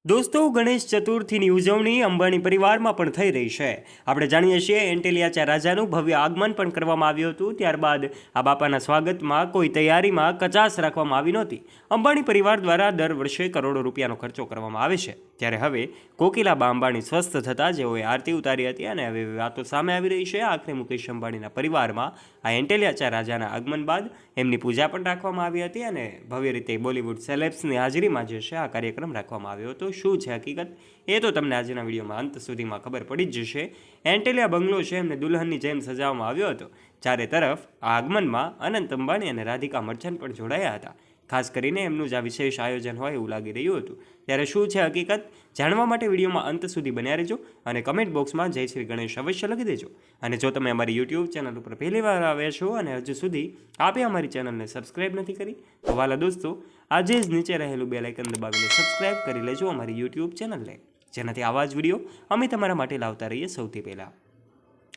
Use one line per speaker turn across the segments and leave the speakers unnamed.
દોસ્તો, ગણેશ ચતુર્થીની ઉજવણી અંબાણી પરિવારમાં પણ થઈ રહી છે. આપણે જાણીએ છીએ એન્ટેલિયાચા રાજાનું ભવ્ય આગમન પણ કરવામાં આવ્યું હતું. ત્યારબાદ આ બાપાના સ્વાગતમાં કોઈ તૈયારીમાં કચાશ રાખવામાં આવી નહોતી. અંબાણી પરિવાર દ્વારા દર વર્ષે કરોડો રૂપિયાનો ખર્ચો કરવામાં આવે છે. ત્યારે હવે કોકિલાબા અંબાણી સ્વસ્થ થતાં જેઓએ આરતી ઉતારી હતી અને હવે વાતો સામે આવી રહી છે. આખરે મુકેશ અંબાણીના પરિવારમાં આ એન્ટેલિયાચા રાજાના આગમન બાદ એમની પૂજા પણ રાખવામાં આવી હતી અને ભવ્ય રીતે બોલિવૂડ સેલેબ્સની હાજરીમાં જે છે આ કાર્યક્રમ રાખવામાં આવ્યો હતો. શું છે હકીકત એ તો તમને આજના વિડીયોમાં અંત સુધીમાં ખબર પડી જ જશે. એન્ટેલિયા બંગલો છે એમને દુલ્હનની જેમ સજાવવામાં આવ્યો હતો. ચારે તરફ આ આગમનમાં અનંત અંબાણી અને રાધિકા મર્ચન્ટ પણ જોડાયા હતા. ખાસ કરીને એમનું જ આ વિશેષ આયોજન હોય એવું લાગી રહ્યું હતું. ત્યારે શું છે હકીકત જાણવા માટે વિડીયોમાં અંત સુધી બન્યા રહેજો અને કમેન્ટ બોક્સમાં જય શ્રી ગણેશ અવશ્ય લખી દેજો. અને જો તમે અમારી યુટ્યુબ ચેનલ ઉપર પહેલીવાર આવ્યા છો અને હજુ સુધી આપે અમારી ચેનલને સબસ્ક્રાઈબ નથી કરી તો વાલા દોસ્તો આજે જ નીચે રહેલું બેલ આઇકન દબાવીને સબસ્ક્રાઈબ કરી લેજો અમારી યુટ્યુબ ચેનલને, જેનાથી આવા જ વિડીયો અમે તમારા માટે લાવતા રહીએ.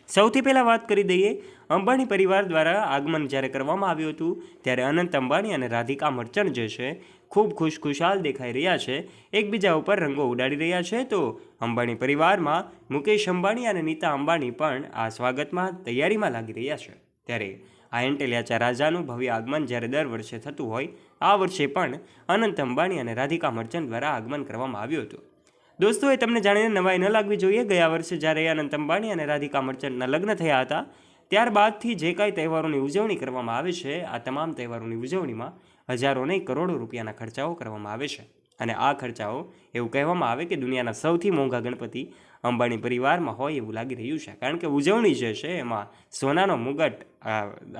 સૌથી પહેલાં વાત કરી દઈએ અંબાણી પરિવાર દ્વારા આગમન જ્યારે કરવામાં આવ્યું હતું ત્યારે અનંત અંબાણી અને રાધિકા મર્ચન્ટ જે છે ખૂબ ખુશખુશાલ દેખાઈ રહ્યા છે, એકબીજા ઉપર રંગો ઉડાડી રહ્યા છે. તો અંબાણી પરિવારમાં મુકેશ અંબાણી અને નીતા અંબાણી પણ આ સ્વાગતમાં તૈયારીમાં લાગી રહ્યા છે. ત્યારે આ એન્ટેલિયાચા રાજાનું ભવ્ય આગમન જ્યારે દર વર્ષે થતું હોય, આ વર્ષે પણ અનંત અંબાણી અને રાધિકા મર્ચન્ટ દ્વારા આગમન કરવામાં આવ્યું હતું. દોસ્તો, એ તમને જાણીને નવાઈ ન લાગવી જોઈએ. ગયા વર્ષે જ્યારે અનંત અંબાણી અને રાધિકા મર્ચન્ટના લગ્ન થયા હતા ત્યારબાદથી જે કાંઈ તહેવારોની ઉજવણી કરવામાં આવે છે, આ તમામ તહેવારોની ઉજવણીમાં હજારો નહીં કરોડો રૂપિયાના ખર્ચાઓ કરવામાં આવે છે. અને આ ખર્ચાઓ એવું કહેવામાં આવે કે દુનિયાના સૌથી મોંઘા ગણપતિ અંબાણી પરિવારમાં હોય એવું લાગી રહ્યું છે. કારણ કે ઉજવણી જે છે એમાં સોનાનો મુગટ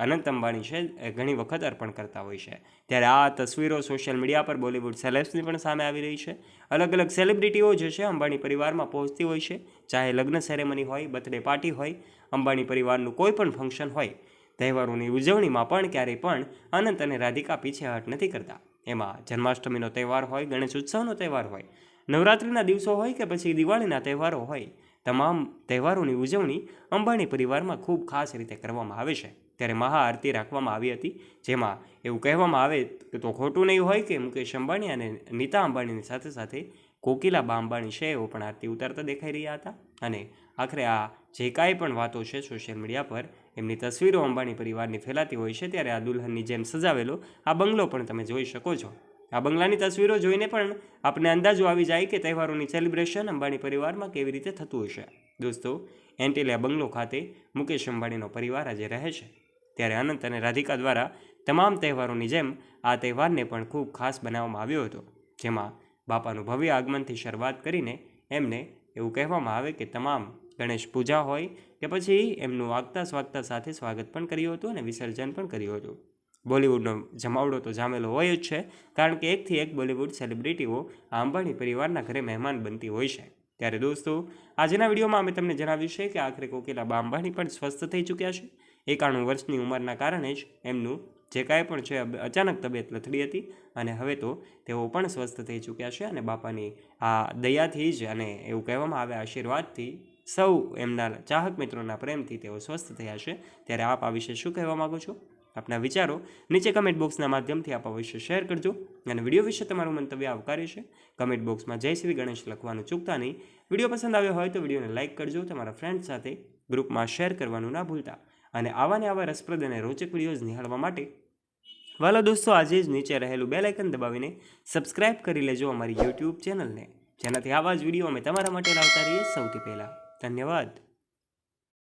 અનંત અંબાણી છે એ ઘણી વખત અર્પણ કરતા હોય છે. ત્યારે આ તસવીરો સોશિયલ મીડિયા પર બોલિવૂડ સેલેબ્સની પણ સામે આવી રહી છે. અલગ અલગ સેલિબ્રિટીઓ જે છે અંબાણી પરિવારમાં પહોંચતી હોય છે. ચાહે લગ્ન સેરેમની હોય, બર્થડે પાર્ટી હોય, અંબાણી પરિવારનું કોઈ પણ ફંક્શન હોય, તહેવારોની ઉજવણીમાં પણ ક્યારેય પણ અનંત અને રાધિકા પીછેહટ નથી કરતા. એમાં જન્માષ્ટમીનો તહેવાર હોય, ગણેશ ઉત્સવનો તહેવાર હોય, નવરાત્રિના દિવસો હોય કે પછી દિવાળીના તહેવારો હોય, તમામ તહેવારોની ઉજવણી અંબાણી પરિવારમાં ખૂબ ખાસ રીતે કરવામાં આવે છે. ત્યારે મહાઆરતી રાખવામાં આવી હતી, જેમાં એવું કહેવામાં આવે તો ખોટું નહીં હોય કે મુકેશ અંબાણી અને નીતા અંબાણીની સાથે સાથે કોકિલાબા અંબાણી છે એઓ પણ આરતી ઉતારતા દેખાઈ રહ્યા હતા. અને આખરે આ જે કાંઈ પણ વાતો છે સોશિયલ મીડિયા પર એમની તસવીરો અંબાણી પરિવારની ફેલાતી હોય છે, ત્યારે આ દુલ્હનની જેમ સજાવેલો આ બંગલો પણ તમે જોઈ શકો છો. આ બંગલાની તસવીરો જોઈને પણ આપણે અંદાજો આવી જાય કે તહેવારોની સેલિબ્રેશન અંબાણી પરિવારમાં કેવી રીતે થતું હશે. દોસ્તો, એન્ટેલિયા બંગલો ખાતે મુકેશ અંબાણીનો પરિવાર આજે રહે છે. ત્યારે અનંત અને રાધિકા દ્વારા તમામ તહેવારોની જેમ આ તહેવારને પણ ખૂબ ખાસ બનાવવામાં આવ્યો હતો, જેમાં બાપાનું ભવ્ય આગમનથી શરૂઆત કરીને એમને એવું કહેવામાં આવે કે તમામ ગણેશ પૂજા હોય કે પછી એમનું આગતા સ્વાગતા સાથે સ્વાગત પણ કર્યું હતું અને વિસર્જન પણ કર્યું હતું. બોલિવૂડનો જમાવડો તો જામેલો હોય જ છે, કારણ કે એકથી એક બોલિવૂડ સેલિબ્રિટીઓ આ અંબાણી પરિવારના ઘરે મહેમાન બનતી હોય છે. ત્યારે દોસ્તો, આજના વિડીયોમાં અમે તમને જણાવ્યું છે કે આખરે કોકિલાબા અંબાણી પણ સ્વસ્થ થઈ ચૂક્યા છે. 91 વર્ષની ઉંમરના કારણે જ એમનું જે કાંઈ પણ છે અચાનક તબિયત લથડી હતી અને હવે તો તેઓ પણ સ્વસ્થ થઈ ચૂક્યા છે. અને બાપાની આ દયાથી જ અને એવું કહેવામાં આવે આશીર્વાદથી સૌ એમના ચાહક મિત્રોના પ્રેમથી તેઓ સ્વસ્થ થયા છે. ત્યારે આપ આ વિશે શું કહેવા માગો છો? આપના વિચારો નીચે કમેન્ટ બોક્સના માધ્યમથી આપ અવશ્ય શેર કરજો. અને વિડીયો વિશે તમારું મંતવ્ય આવકાર્ય છે. કમેન્ટ બોક્સમાં જય શ્રી ગણેશ લખવાનું ચૂકતા નહીં. વિડીયો પસંદ આવ્યો હોય તો વિડીયોને લાઇક કરજો, તમારા ફ્રેન્ડ સાથે ગ્રુપમાં શેર કરવાનું ના ભૂલતા. અને આવા રસપ્રદ અને રોચક વિડીયોઝ નિહાળવા માટે વાલા દોસ્તો આજે જ નીચે રહેલું બેલ આઇકન દબાવીને સબસ્ક્રાઇબ કરી લેજો અમારી યુટ્યુબ ચેનલને, જેનાથી આવા જ વિડીયો અમે તમારા માટે લાવતા રહીએ સૌથી પહેલાં. ધન્યવાદ.